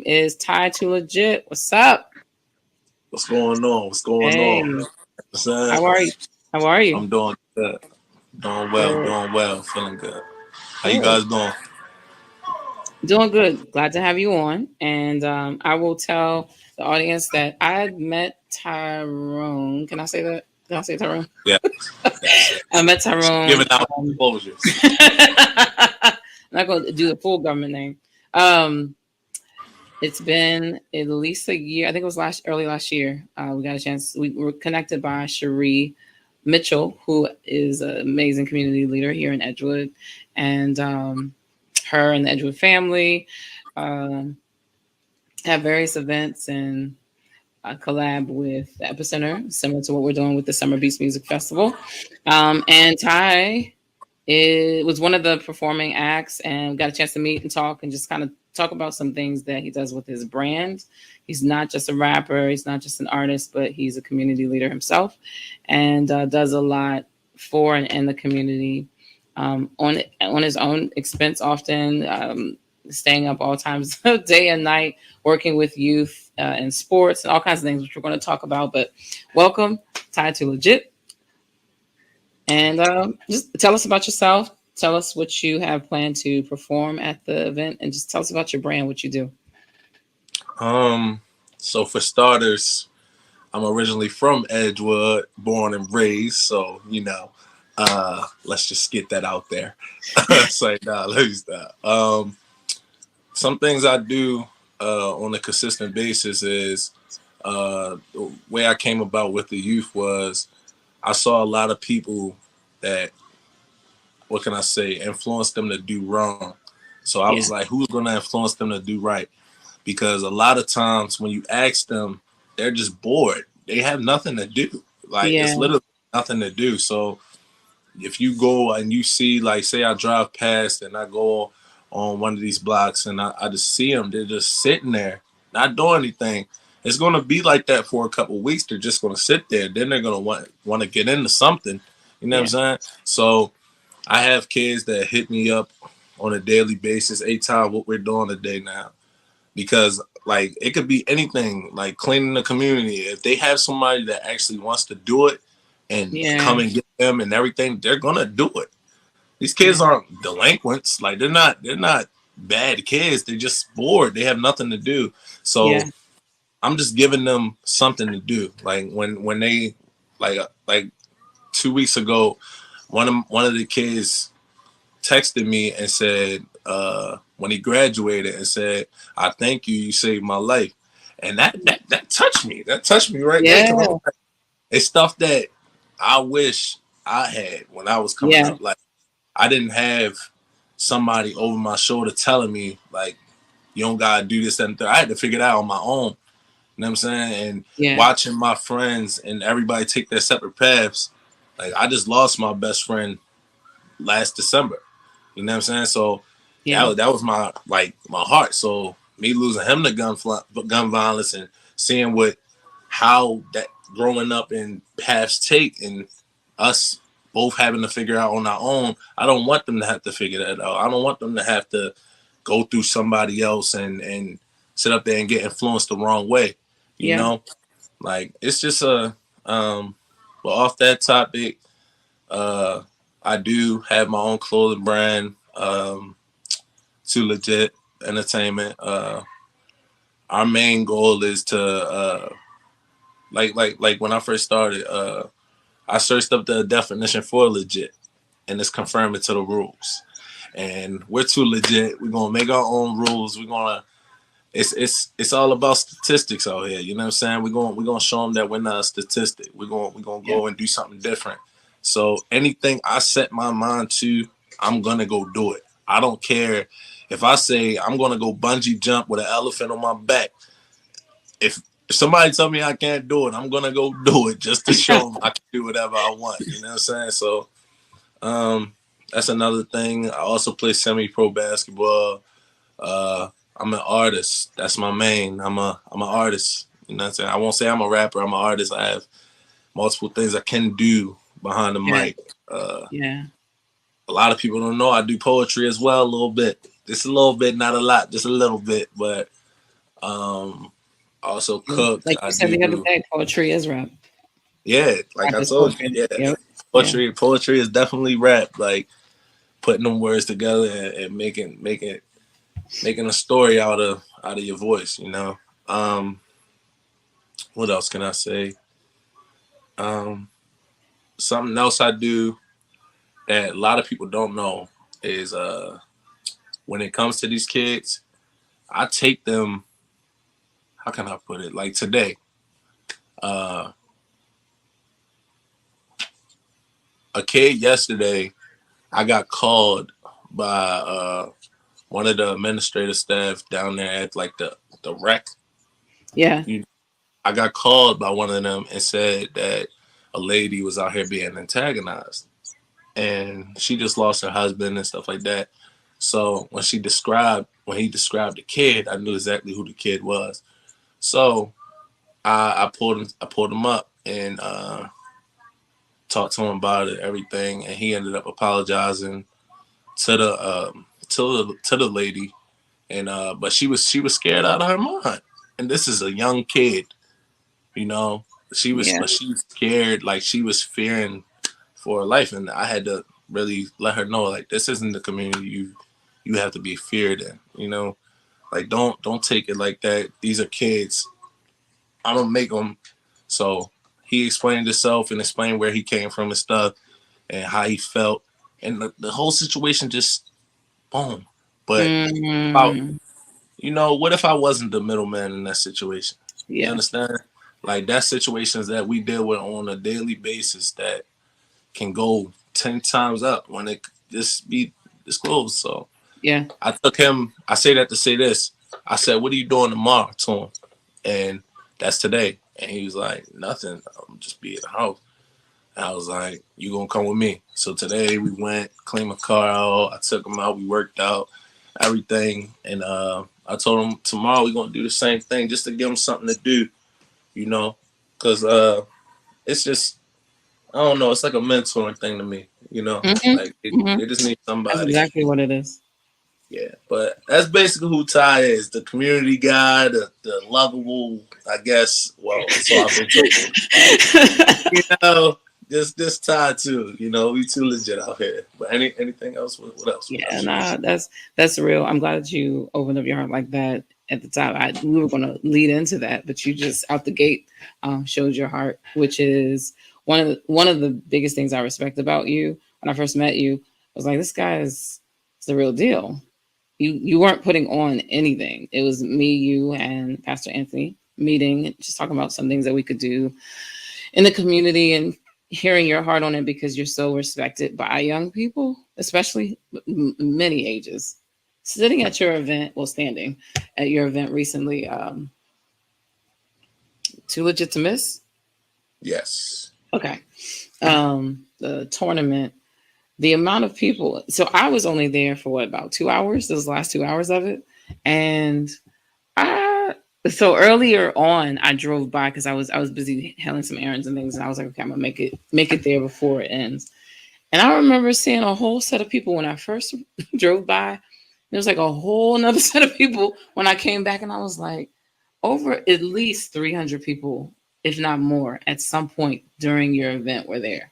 Is Ty2Legit. What's up? What's going on? What's going Hey, on? What's up? how are you? How are you? I'm doing good. Good. Doing well, feeling good. How you Good. guys doing? Doing good. Glad to have you on. And I will tell the audience that I met Tyrone. Can I say that? Can I say Tyrone? Yeah, yes. I met Tyrone. Giving out closures. I'm not going to do the full government name. Um, it's been at least a year. I think it was early last year. We got a chance. We were connected by Cherie Mitchell, who is an amazing community leader here in Edgewood, and her and the Edgewood family um, have various events and collab with the Epicenter, similar to what we're doing with the Summer Beats Music Festival. And Ty was one of the performing acts, and got a chance to meet and talk and just kind of talk about some things that he does with his brand. He's not just a rapper, he's not just an artist, but he's a community leader himself, and does a lot for and in the community on his own expense, often staying up all times of day and night, working with youth in sports and all kinds of things, which we're going to talk about. But welcome, Ty2Legit. And just tell us about yourself. Tell us what you have planned to perform at the event, and just tell us about your brand, what you do. So for starters, I'm originally from Edgewood, born and raised. So let's just get that out there. Say let me stop. Some things I do on a consistent basis is the way I came about with the youth was I saw a lot of people that, what can I say, influenced them to do wrong. So I was like, who's going to influence them to do right? Because a lot of times when you ask them, they're just bored. They have nothing to do. It's literally nothing to do. So if you go and you see, like, say I drive past and I go on one of these blocks and I just see them, they're just sitting there, not doing anything. It's going to be like that for a couple of weeks. They're just going to sit there. Then they're going to want to get into something. You know what I'm saying? So I have kids that hit me up on a daily basis. Hey, Ty, what we're doing today now? Because like it could be anything, like cleaning the community. If they have somebody that actually wants to do it and come and get them and everything, they're gonna do it. These kids aren't delinquents. Like they're not bad kids. They're just bored. They have nothing to do. So I'm just giving them something to do. Like when they like 2 weeks ago, one of the kids texted me and said when he graduated and said, "I thank you. You saved my life," and that touched me. That touched me right there. Like, it's stuff that I wish I had when I was coming up. Like I didn't have somebody over my shoulder telling me like, "You don't gotta do this and that." I had to figure it out on my own. You know what I'm saying? And watching my friends and everybody take their separate paths. Like I just lost my best friend last December. You know what I'm saying? So that was my heart. So me losing him to gun violence and seeing how that growing up in paths take and us both having to figure out on our own. I don't want them to have to figure that out. I don't want them to have to go through somebody else and sit up there and get influenced the wrong way. You know, like it's just but off that topic, I do have my own clothing brand, Ty2Legit Entertainment. Our main goal is to like when I first started, I searched up the definition for legit, and it's conforming to the rules. And we're too legit. We're gonna make our own rules. We're gonna. It's all about statistics out here. You know what I'm saying? We're gonna show them that we're not a statistic. We're gonna go and do something different. So anything I set my mind to, I'm gonna go do it. I don't care if I say I'm gonna go bungee jump with an elephant on my back. If somebody tell me I can't do it, I'm gonna go do it just to show them I can do whatever I want. You know what I'm saying? So that's another thing. I also play semi-pro basketball. I'm an artist. That's my main. I'm an artist. You know what I'm saying? I won't say I'm a rapper. I'm an artist. I have multiple things I can do behind the mic. A lot of people don't know I do poetry as well a little bit. Just a little bit, not a lot, just a little bit. But Also cook. Like I you said the other do. day, poetry is rap. Yeah, like Rap I is told you. poetry. Yeah, Yep. Yeah. poetry is definitely rap. Like putting them words together and making a story out of your voice. Um, what else can I say? Um, Something else I do that a lot of people don't know is when it comes to these kids, I take them. How can I put it? Like today, uh, a kid yesterday, I got called by one of the administrative staff down there at like the rec. Yeah. I got called by one of them and said that a lady was out here being antagonized, and she just lost her husband and stuff like that. So when he described the kid, I knew exactly who the kid was. So I pulled him up and talked to him about it, everything, and he ended up apologizing to the lady, and but she was scared out of her mind, and this is a young kid, you know. Yeah. She was scared, like she was fearing for her life, and I had to really let her know, like, this isn't the community you have to be feared in, like don't take it like that. These are kids. I'm gonna make them. So he explained himself and explained where he came from and stuff and how he felt, and the whole situation just boom. But about, Mm, what if I wasn't the middleman in that situation? You yeah. understand? Like that's situations that we deal with on a daily basis that can go 10 times up when it just be disclosed. So Yeah. I took him. I say that to say this. I said, "What are you doing tomorrow?" to him, and that's today. And he was like, "Nothing. I'm just be at the house." And I was like, "You gonna come with me?" So today we went, cleaned my car out. I took him out. We worked out everything, and I told him tomorrow we're gonna do the same thing just to give him something to do, because it's just, I don't know. It's like a mentoring thing to me, Hmm. like Hmm. they just need That's somebody. exactly what it is. Yeah, but that's basically who Ty is. The community guy, the lovable, I guess. Well, so I've been told. You know, just Ty too. We too legit out here. But anything else? What else? What Yeah, else? nah, that's real. I'm glad that you opened up your heart like that at the top. We were going to lead into that, but you just out the gate showed your heart, which is one of the biggest things I respect about you. When I first met you, I was like, this guy is the real deal. You weren't putting on anything. It was me, you, and Pastor Anthony meeting, just talking about some things that we could do in the community and hearing your heart on it because you're so respected by young people, especially many ages. Sitting at your event, well, standing at your event recently, Too Legit to Miss. Yes. Okay. The tournament, the amount of people. So I was only there for what, about 2 hours? Those last 2 hours of it. And I, so earlier on, I drove by because I was busy handling some errands and things, and I was like, okay, I'm gonna make it there before it ends. And I remember seeing a whole set of people when I first drove by. There was like a whole another set of people when I came back, and I was like, over at least 300 people, if not more, at some point during your event were there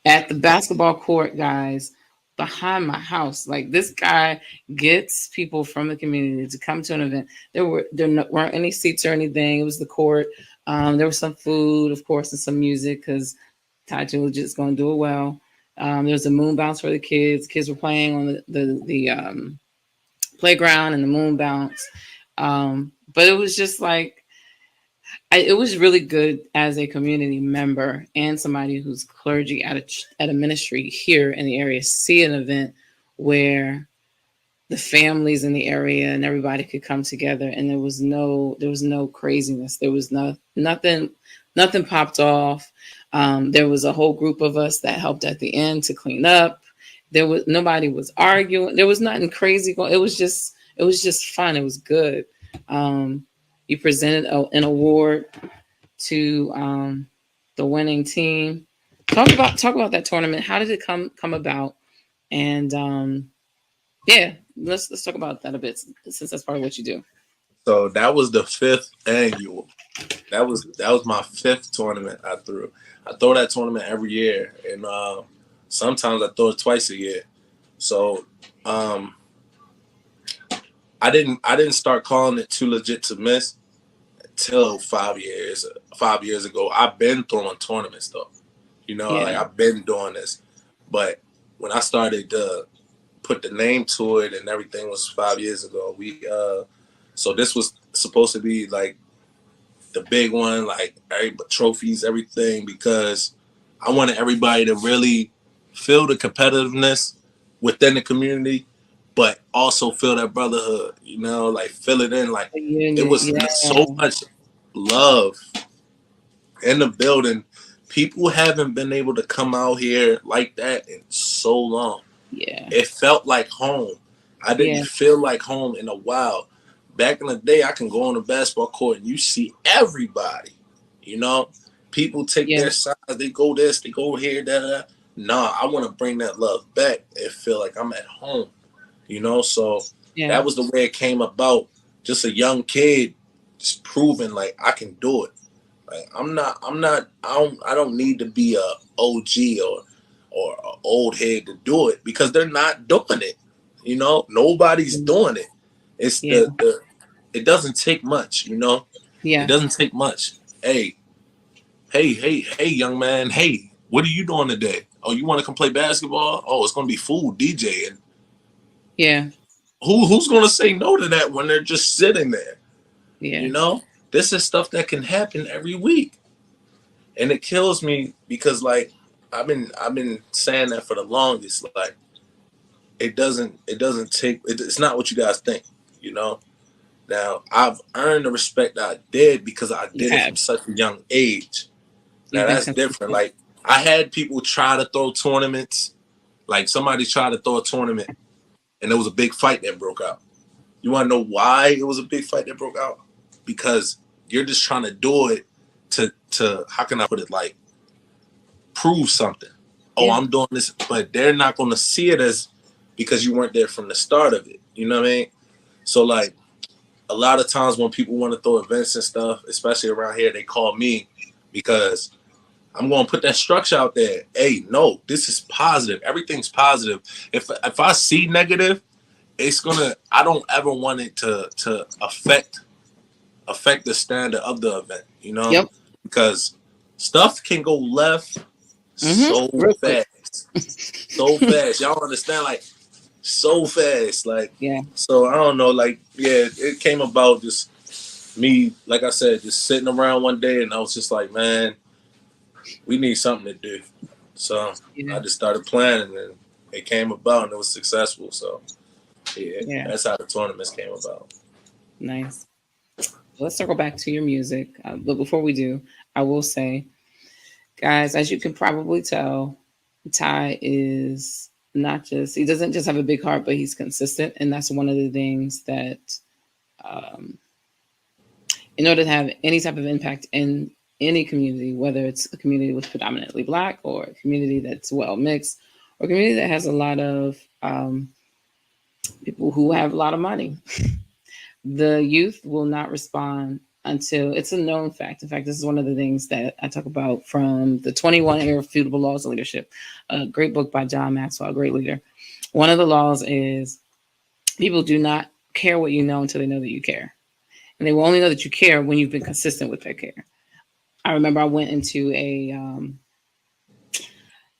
at the basketball court, guys, behind my house. Like this guy gets people from the community to come to an event. Weren't any seats or anything. It was the court. There was some food, of course, and some music because Ty2Legit is going to do it well. There was a moon bounce for the kids. Kids were playing on the playground and the moon bounce. But it was just like it was really good as a community member and somebody who's clergy at a ministry here in the area. See an event where the families in the area and everybody could come together, and there was no craziness. There was nothing popped off. There was a whole group of us that helped at the end to clean up. There was nobody was arguing. There was nothing crazy going. It was just fun. It was good. You presented an award to the winning team. Talk about that tournament. How did it come about? And yeah, let's talk about that a bit since that's part of what you do. So that was the 5th annual. That was my 5th tournament I threw. I throw that tournament every year, and sometimes I throw it twice a year. So um, I didn't start calling it too legit to miss till 5 years. 5 years ago, I've been throwing tournaments though. Like Yeah. I've been doing this, but when I started to put the name to it and everything was 5 years ago. So this was supposed to be like the big one, like trophies, everything, because I wanted everybody to really feel the competitiveness within the community, but also feel that brotherhood. Like feel it in. Like The it unit. was so Yeah. much love in the building. People haven't been able to come out here like that in so long. Yeah. It felt like home. I Yeah. didn't feel like home in a while. Back in the day, I can go on the basketball court and you see everybody. You know, people take Yeah. their sides. They go this, they go here, that. Nah, I want to bring that love back and feel like I'm at home. So Yeah. that was the way it came about. Just a young kid, just proving like I can do it. Like I don't need to be a OG or an old head to do it because they're not doing it. Nobody's doing it. It's Yeah. the it doesn't take much. It Yeah. doesn't take much. Hey, young man. Hey, what are you doing today? Oh, you want to come play basketball? Oh, it's gonna be food, DJ, and Yeah. who's gonna say no to that when they're just sitting there? Yeah. You know, this is stuff that can happen every week. And it kills me because like I've been saying that for the longest. Like it doesn't take it's not what you guys think, you know. Now I've earned the respect that I did because I You did it from have. such a young age. Now You've been that's different. consistent. Like I had people try to throw tournaments. Like somebody tried to throw a tournament and there was a big fight that broke out. You want to know why it was a big fight that broke out? Because you're just trying to do it to how can I put it, like prove something. Oh, Yeah. I'm doing this, but they're not going to see it as because you weren't there from the start of it. You know what I mean? So like a lot of times when people want to throw events and stuff, especially around here, they call me because I'm going to put that structure out there. Hey, no, this is positive. Everything's positive. If I see negative, it's gonna. I don't ever want it to affect the standard of the event. Yep. Because stuff can go left so Real quick. fast, so fast. Y'all understand? Like so fast. Like Yeah. so. I don't know. Like yeah, it came about just me. Like I said, just sitting around one day, and I was just like, man, we need something to do. So Yeah. I just started planning, and it came about, and it was successful. So yeah, Yeah. that's how the tournaments came about. Nice. Let's circle back to your music. But before we do, I will say, guys, as you can probably tell, Ty is not just, he doesn't just have a big heart, but he's consistent. And that's one of the things that, um, in order to have any type of impact in any community, whether it's a community with predominantly Black or a community that's well mixed, or a community that has a lot of people who have a lot of money, the youth will not respond until it's a known fact. In fact, this is one of the things that I talk about from the 21 Irrefutable Laws of Leadership, a great book by John Maxwell, a great leader. One of the laws is people do not care what you know until they know that you care. And they will only know that you care when you've been consistent with that care. I remember I went into it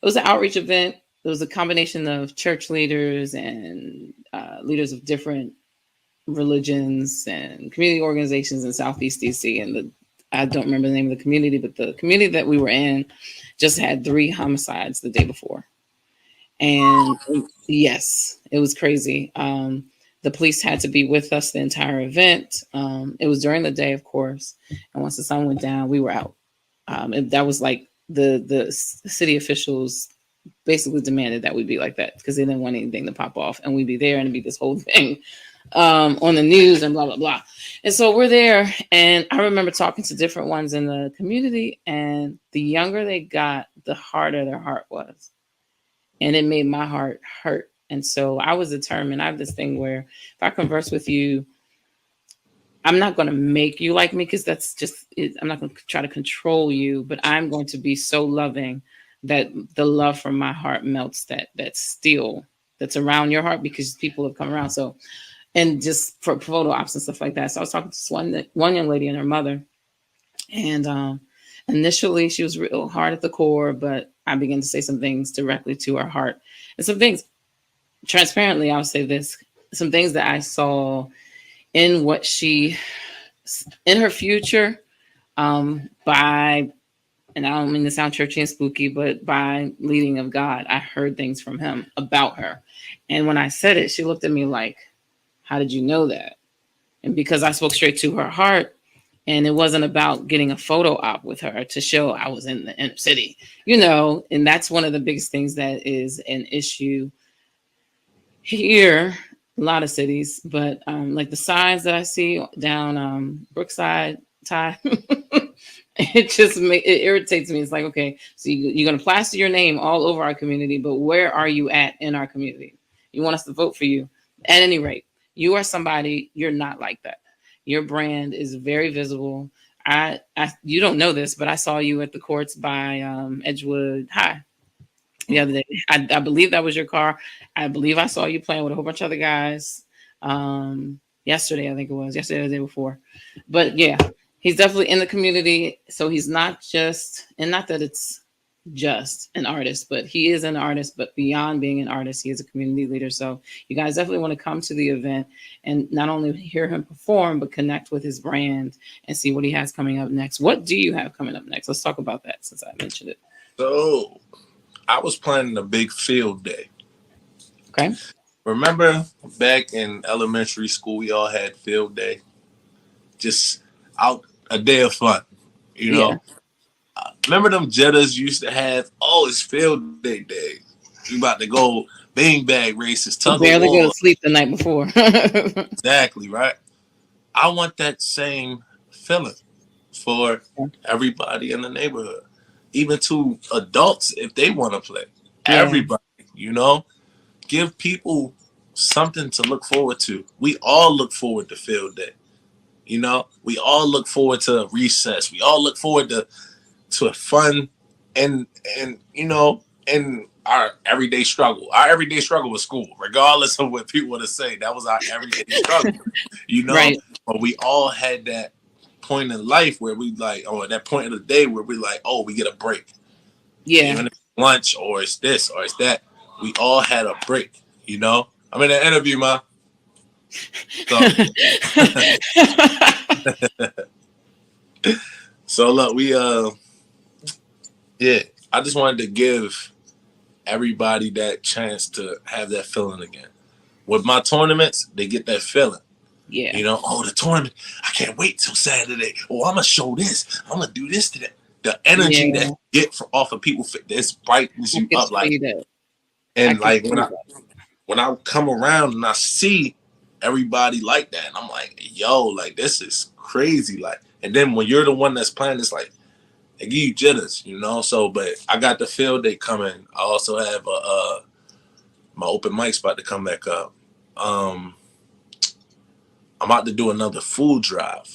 was an outreach event. It was a combination of church leaders and leaders of different religions and community organizations in Southeast DC. And I don't remember the name of the community, but the community that we were in just had 3 homicides the day before. And yes, it was crazy. The police had to be with us the entire event. It was during the day, of course. And once the sun went down, we were out. That was like the city officials basically demanded that we be like that because they didn't want anything to pop off and we'd be there and it'd be this whole thing on the news and blah, blah, blah. And so we're there. And I remember talking to different ones in the community, and the younger they got, the harder their heart was. And it made my heart hurt. And so I was determined. I have this thing where if I converse with you I'm not going to make you like me because that's just, I'm not going to try to control you, but I'm going to be so loving that the love from my heart melts that steel that's around your heart because people have come around. So, and just for photo ops and stuff like that. So I was talking to this one young lady and her mother, and initially she was real hard at the core, but I began to say some things directly to her heart, and some things transparently. I'll say this: some things that I saw in what she in her future, by, and I don't mean to sound churchy and spooky, but by leading of God, I heard things from him about her. And when I said it, she looked at me like, how did you know that? And because I spoke straight to her heart, and it wasn't about getting a photo op with her to show I was in the inner city, and that's one of the biggest things that is an issue here, a lot of cities, but like the signs that I see down Brookside, Ty, it irritates me. It's like, okay, so you're going to plaster your name all over our community, but where are you at in our community? You want us to vote for you. At any rate, you are somebody, you're not like that. Your brand is very visible. You don't know this, but I saw you at the courts by Edgewood High the other day. I believe that was your car. I believe I saw you playing with a whole bunch of other guys. Yesterday, I think it was yesterday or the day before. But yeah, he's definitely in the community. So he's not just, and not that it's just an artist, but he is an artist. But beyond being an artist, he is a community leader. So you guys definitely want to come to the event and not only hear him perform, but connect with his brand and see what he has coming up next. What do you have coming up next? Let's talk about that since I mentioned it. So I was planning a big field day. Okay. Remember back in elementary school, we all had field day, just out a day of fun, Yeah. Remember them Jettas used to have, oh, it's field day day. We about to go beanbag races, tug of Barely go war. to sleep the night before. Exactly, right? I want that same feeling for everybody in the neighborhood, even to adults if they want to play. Yeah. Everybody, give people something to look forward to. We all look forward to field day. We all look forward to recess. We all look forward to a fun and and our everyday struggle. Our everyday struggle was school, regardless of what people want to say. That was our everyday struggle, Right. But we all had that point in life where we like, or that point of the day where we like, oh, we get a break. Yeah. Even if it's lunch or it's this or it's that, we all had a break. I'm in an interview, ma. So, so look, I just wanted to give everybody that chance to have that feeling again. With my tournaments, they get that feeling. Yeah. Oh, the tournament, I can't wait till Saturday. Oh, I'm going to show this. I'm going to do this today. The energy that you get off of people, this brightens you up. Like, and like when I come around and I see everybody like that, and I'm like, yo, like, this is crazy. Like, and then when you're the one that's playing, it's like, they give you jitters, So, but I got the field day coming. I also have my open mic spot to come back up. I'm about to do another food drive.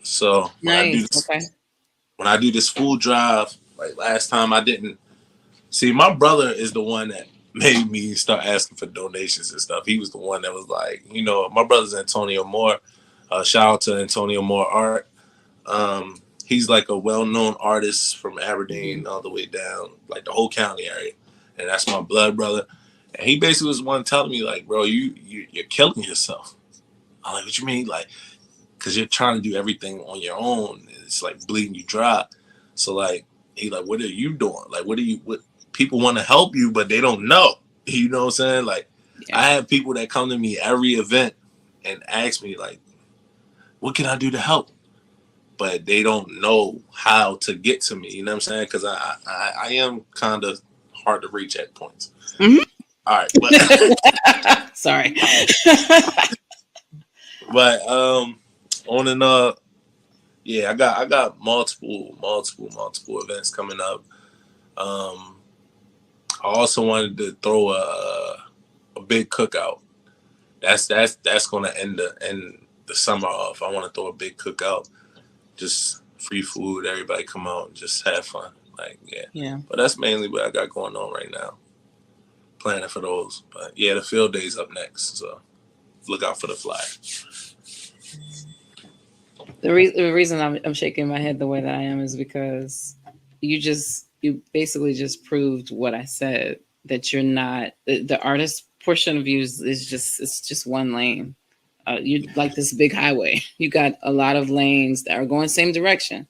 So when I do this food drive, like last time I didn't see, my brother is the one that made me start asking for donations and stuff. He was the one that was like, my brother's Antonio Moore. Shout out to Antonio Moore Art. He's like a well-known artist from Aberdeen all the way down, like the whole county area. And that's my blood brother. And he basically was one telling me, like, bro, you're killing yourself. I'm like, what you mean? Like, because you're trying to do everything on your own. It's like bleeding you dry. So, like, he like, what are you doing? Like, what people want to help you, but they don't know. You know what I'm saying? Like, I have people that come to me every event and ask me, like, what can I do to help? But they don't know how to get to me. You know what I'm saying? Because I am kind of hard to reach at points. Mm-hmm. All right, but sorry. But on and I got multiple events coming up. I also wanted to throw a big cookout. That's gonna end the summer off. I want to throw a big cookout, just free food. Everybody come out and just have fun. Like, yeah. Yeah. But that's mainly what I got going on right now. Planning for those. But yeah, the field day's up next. So look out for the flyer. The reason I'm shaking my head the way that I am is because you basically just proved what I said, that you're not the artist portion of you is just, it's just one lane. You like this big highway. You got a lot of lanes that are going same direction,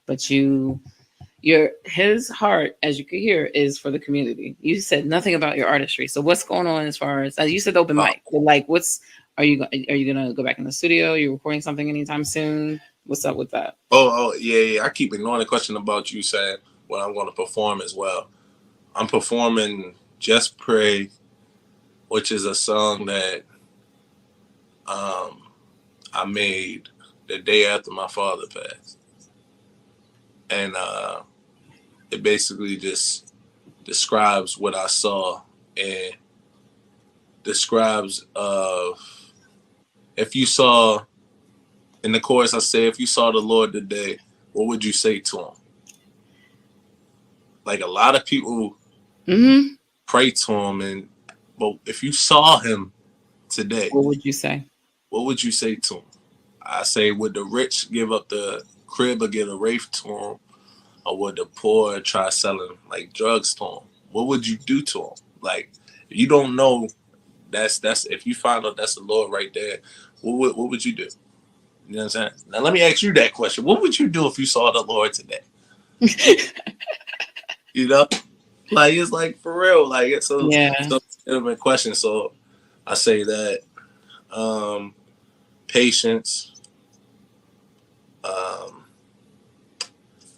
but his heart, as you could hear, is for the community. You said nothing about your artistry. So what's going on as far as you said open mic? But like, are you gonna go back in the studio? Are you recording something anytime soon? What's up with that? Oh yeah. I keep ignoring the question about you saying when I'm going to perform as well. I'm performing Just Pray, which is a song that I made the day after my father passed, and it basically just describes what I saw and describes if you saw, in the chorus I say, if you saw the Lord today, what would you say to him? Like, a lot of people pray to him, but if you saw him today, what would you say? What would you say to him? I say, would the rich give up the crib or get a wraith to him? Or would the poor try selling like drugs to him? What would you do to him? Like, if you don't know, that's if you find out that's the Lord right there, what would you do? You know what I'm saying? Now let me ask you that question. What would you do if you saw the Lord today? You know? Like, it's like for real. Like, it's a different question. So I say that patience.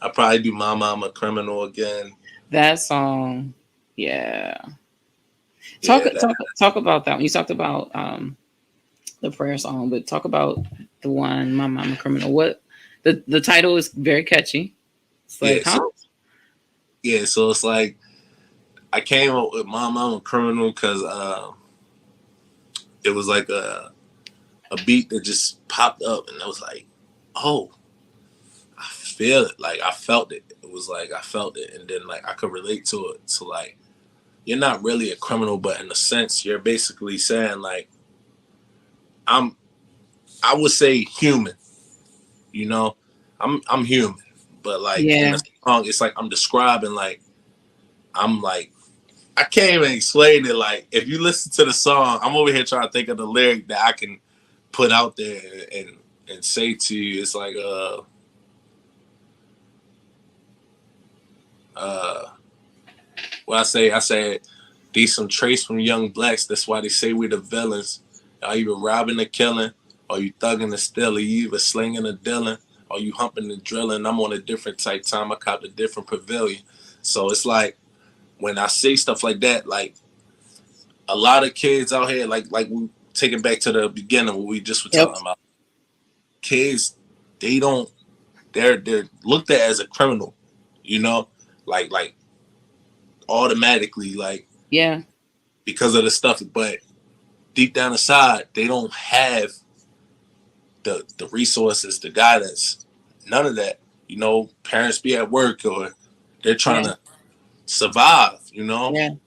I probably do Mama, I'm a Criminal again. That song, yeah. Talk about that one. You talked about the prayer song, but talk about the one Mama, I'm a Criminal. What the title is very catchy. It's like, so it's like I came up with Mama, I'm a Criminal because it was like a beat that just popped up, and I was like, oh, I feel it. Like, I felt it. It was like I felt it, and then like I could relate to it. So like, you're not really a criminal, but in a sense, you're basically saying like, I would say human. You know, I'm human, but like in a song, it's like I'm describing like I'm like, I can't even explain it. Like, if you listen to the song, I'm over here trying to think of the lyric that I can put out there and say to you. It's like what I say these some traits from young blacks. That's why they say we're the villains. Are you robbing or killing? Are you thugging or stealing? You either slinging or dealing? Are you humping and drilling? I'm on a different type time. I caught a different pavilion. So it's like, when I say stuff like that, like a lot of kids out here, like we take it back to the beginning what we just were talking about. Kids, they're looked at as a criminal, you know, like automatically, like because of the stuff. But deep down inside, they don't have the resources, the guidance, none of that. You know, parents be at work or they're trying to survive, you know.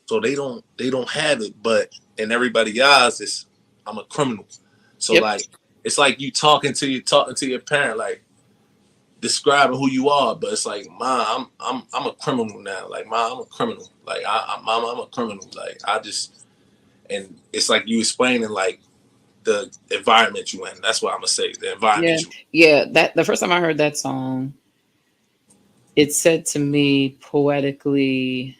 So they don't have it, but in everybody eyes, it's I'm a criminal. So like, it's like you talking to your parent, like describing who you are, but it's like, Mom, I'm a criminal now. Like, Mom, I'm a criminal. Like, Mama, I'm a criminal. Like, and it's like you explaining like the environment you in. That's what I'm gonna say. The environment. That the first time I heard that song, it said to me poetically,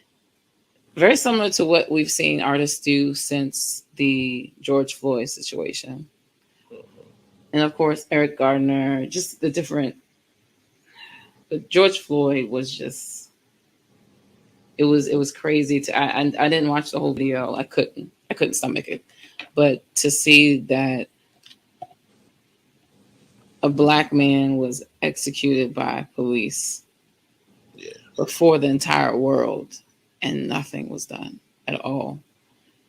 very similar to what we've seen artists do since the George Floyd situation. And of course, Eric Gardner, just the different. But George Floyd was just, it was crazy. I didn't watch the whole video. I couldn't stomach it. But to see that a black man was executed by police before the entire world, and nothing was done at all.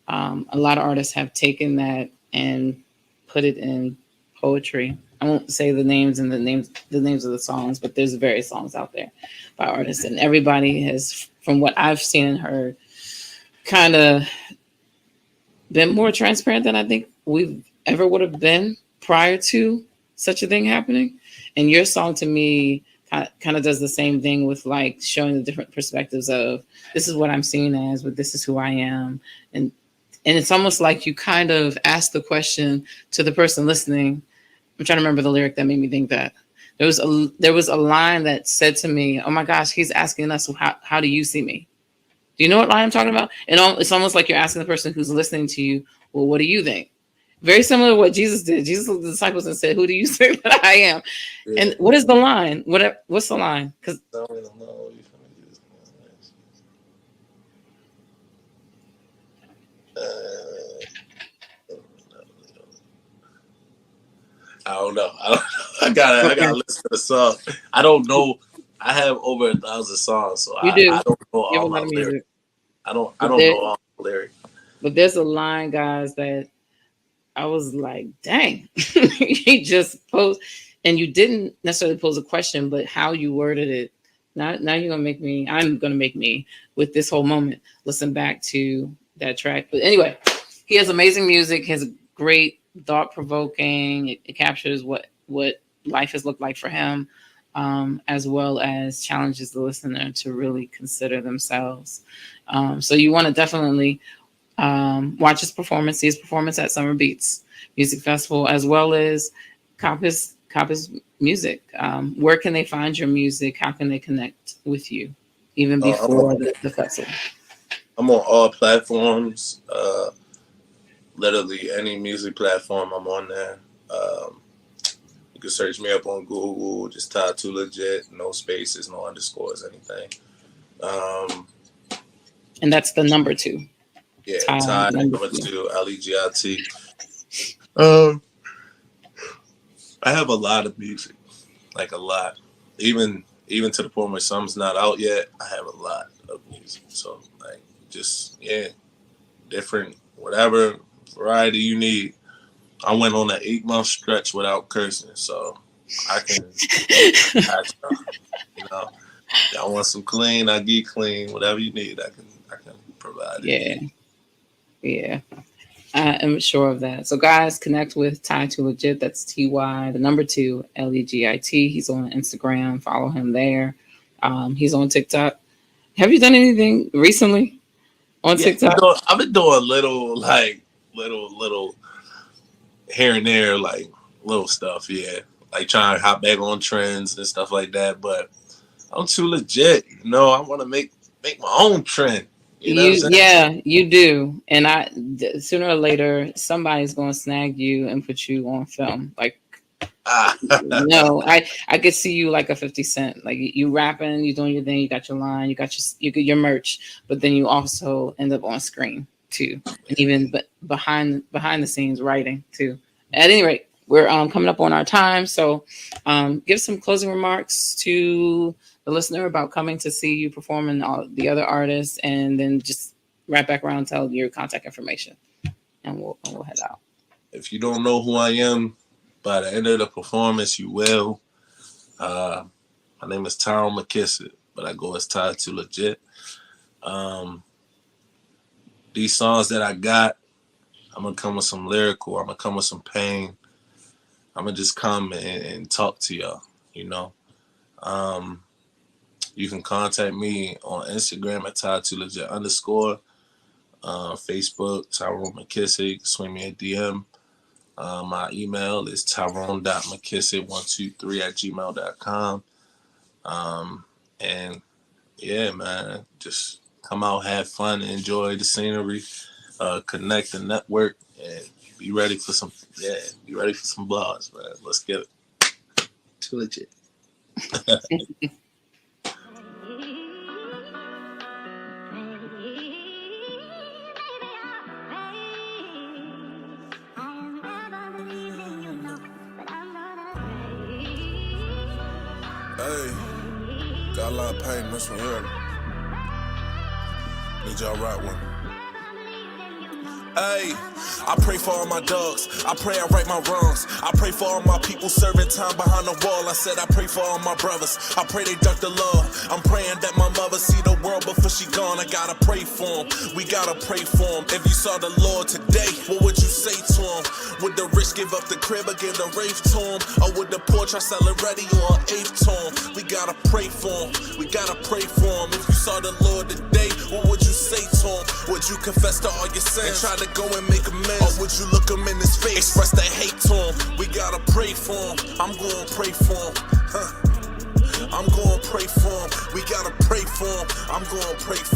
A lot of artists have taken that and put it in poetry. I won't say the names and the names of the songs, but there's various songs out there by artists, and everybody has, from what I've seen and heard, kind of been more transparent than I think we've ever would have been prior to such a thing happening. And your song to me kind of does the same thing with like showing the different perspectives of this is what I'm seen as, but this is who I am. And it's almost like you kind of ask the question to the person listening. I'm trying to remember the lyric that made me think that. There was a line that said to me, oh my gosh, he's asking us, how do you see me? Do you know what line I'm talking about? And it's almost like you're asking the person who's listening to you, well, what do you think? Very similar to what Jesus did. Jesus looked at the disciples and said, who do you say that I am? Yeah. And what is the line? What's the line? Because I don't know. I gotta listen to the song. I don't know. I have over 1,000 songs, so I don't know all my lyrics. I don't know all the lyrics. But there's a line, guys, that I was like, dang, he just posed, and you didn't necessarily pose a question, but how you worded it. Now you're gonna make me. I'm gonna make me with this whole moment listen back to that track. But anyway, he has amazing music. He has great, thought-provoking. It captures what life has looked like for him, as well as challenges the listener to really consider themselves. So you want to definitely watch his performance, see his performance at Summer Beats Music Festival, as well as cop his music. Where can they find your music? How can they connect with you even before the festival? I'm on all platforms. Literally any music platform, I'm on there. You can search me up on Google, just Ty2Legit, no spaces, no underscores, anything. And that's the number 2. Yeah, Ty number 2, Legit. I have a lot of music, like a lot. Even to the point where some's not out yet, I have a lot of music. So like, just different, whatever variety you need. I went on an 8-month stretch without cursing, so I can catch up. Y'all want some clean, I get clean. Whatever you need, I can provide it. Yeah. I am sure of that. So guys, connect with Ty2Legit. That's TY, the number 2, LEGIT. He's on Instagram. Follow him there. He's on TikTok. Have you done anything recently on TikTok? I've been doing little here and there, like little stuff. Yeah, like trying to hop back on trends and stuff like that. But I'm too legit. I want to make my own trend. You do. And sooner or later, somebody's going to snag you and put you on film. Like, no, I could see you like a 50 Cent. Like you rapping, you doing your thing, you got your line, you got your merch, but then you also end up on screen too, and even behind the scenes writing too. At any rate, we're coming up on our time, so give some closing remarks to the listener about coming to see you perform and all the other artists, and then just wrap back around and tell your contact information, and we'll head out. If you don't know who I am, by the end of the performance, you will. My name is Tyrone McKissick, but I go as Ty2Legit. These songs that I got, I'm going to come with some lyrical. I'm going to come with some pain. I'm going to just come and talk to y'all, You can contact me on Instagram at Ty2Legit _ Facebook, Tyrone McKissick. Swing me a DM. My email is tyrone.mckissick123@gmail.com. And yeah, man, just come out, have fun, enjoy the scenery, connect and network, and be ready for some blogs, man. Let's get it. Too legit. Hey, got a lot of pain in this one here. Need y'all right one. Hey, I pray for all my dogs. I pray I right my wrongs. I pray for all my people serving time behind the wall. I said I pray for all my brothers. I pray they duck the law. I'm praying that my mother see the world before she gone. I gotta pray for him. We gotta pray for him. If you saw the Lord today, what would you say to him? Would the rich give up the crib or give the rave to him? Or would the poor try sell it ready or an eighth to him? We gotta pray for him. We gotta pray for him. If you saw the Lord today, what would you say to him? Would you confess to all your sins and try to go and make amends? Or would you look him in his face, express that hate to him? We gotta pray for him. I'm gonna pray for him. I'm gonna pray for him. We gotta pray for him. I'm gonna pray for him.